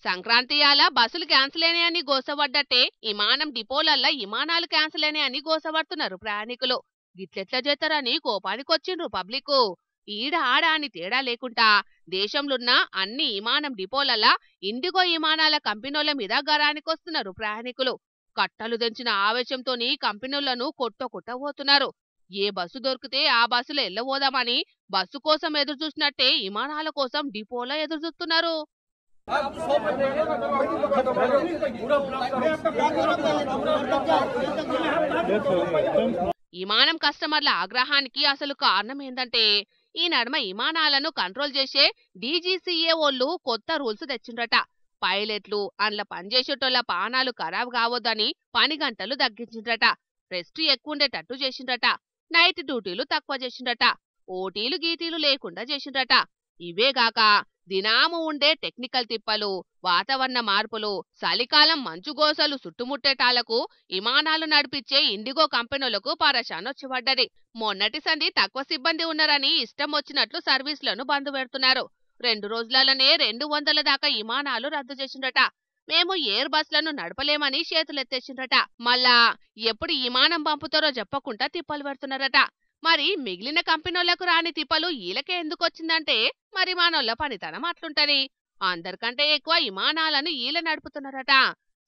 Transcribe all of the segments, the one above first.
సంక్రాంతి యాల బస్సులు క్యాన్సిల్ అయినాయని గోసపడ్డట్టే విమానం డిపోలల్లా విమానాలు క్యాన్సిల్ అయినాయని గోసపడుతున్నారు ప్రయాణికులు. గిట్లెట్లా చేస్తారని కోపానికొచ్చిండ్రు పబ్లిక్. ఈడ ఆడ అని తేడా లేకుండా దేశంలోన్న అన్ని విమానం డిపోలల్లా ఇండిగో విమానాల కంపెనీల మీద గరానికొస్తున్నారు ప్రయాణికులు. కట్టలు తెంచిన ఆవేశంతోని కంపెనీలను కొట్టపోతున్నారు. ఏ బస్సు దొరికితే ఆ బస్సులో ఎల్లబోదామని బస్సు కోసం ఎదురు చూసినట్టే విమానాల కోసం డిపోలో ఎదురు చూస్తున్నారు. విమానం కస్టమర్ల ఆగ్రహానికి అసలు కారణం ఏందంటే ఈ నడుమ విమానాలను కంట్రోల్ చేసే డీజీసీఏ ఓళ్ళు కొత్త రూల్స్ తెచ్చిండ్రట. పైలట్లు అందులో పనిచేసేటోళ్ళ పానాలు ఖరాబ్ కావద్దని పని గంటలు తగ్గించిండ్రట. రెస్ట్ ఎక్కువుండేటట్టు చేసిండ్రట. నైట్ డ్యూటీలు తక్కువ చేసిండ్రట. ఓటీలు గీటీలు లేకుండా చేసిండ్రట. ఇవేగాక దినాము ఉండే టెక్నికల్ తిప్పలు, వాతావరణ మార్పులు, చలికాలం మంచుగోసలు చుట్టుముట్టేటాలకు విమానాలు నడిపించే ఇండిగో కంపెనీలకు పరేషానొచ్చి పడ్డది. మొన్నటి సంధి తక్కువ సిబ్బంది ఉన్నారని ఇష్టం వచ్చినట్లు సర్వీసులను బంద్ పెడుతున్నారు. 2 రోజులనే 200 దాకా విమానాలు రద్దు చేసిండ్రట. మేము ఎయిర్ బస్లను నడపలేమని చేతులెత్తేసిండ్రట. మళ్ళా ఎప్పుడు విమానం పంపుతారో చెప్పకుండా తిప్పలు పెడుతున్నారట. మరి మిగిలిన కంపెనీలకు రాని తిప్పలు ఈలకే ఎందుకొచ్చిందంటే మరి మనోళ్ళ పనితనం అట్లుంటది. అందరికంటే ఎక్కువ విమానాలను ఈల నడుపుతున్నారట.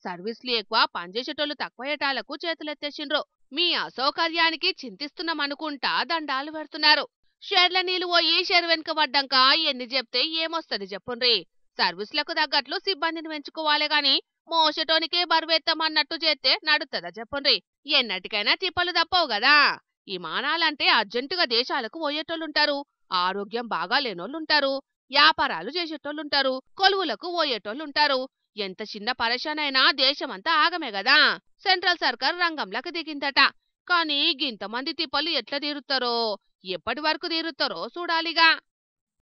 సర్వీసులు ఎక్కువ, పనిచేసేటోళ్ళు తక్కువయ్యేటాలకు చేతులెత్తేసిండ్రు. మీ అసౌకర్యానికి చింతిస్తున్నామనుకుంటా దండాలు పెడుతున్నారు. షెర్ల నీళ్లు పోయి షెర్ వెనుక పడ్డాక ఎన్ని చెప్తే ఏమొస్తది చెప్పుండ్రి. సర్వీసులకు తగ్గట్లు సిబ్బందిని పెంచుకోవాలి గాని మోసటోనికే బరువెత్తమన్నట్టు చేస్తే నడుతుందా చెప్పుండ్రి. ఎన్నటికైనా తిప్పలు తప్పవు కదా. విమానాలంటే అర్జెంటుగా దేశాలకు పోయేటోళ్ళుంటారు, ఆరోగ్యం బాగా లేనోళ్ళుంటారు, వ్యాపారాలు చేసేటోళ్ళుంటారు, కొలువులకు పోయేటోళ్ళుంటారు. ఎంత చిన్న పరేషానైనా దేశమంతా ఆగమే గదా. సెంట్రల్ సర్కార్ రంగంలోకి దిగిందట. కానీ గింతమంది తిప్పలు ఎట్లా తీరుతారో, ఎప్పటి వరకు తీరుతారో చూడాలిగా.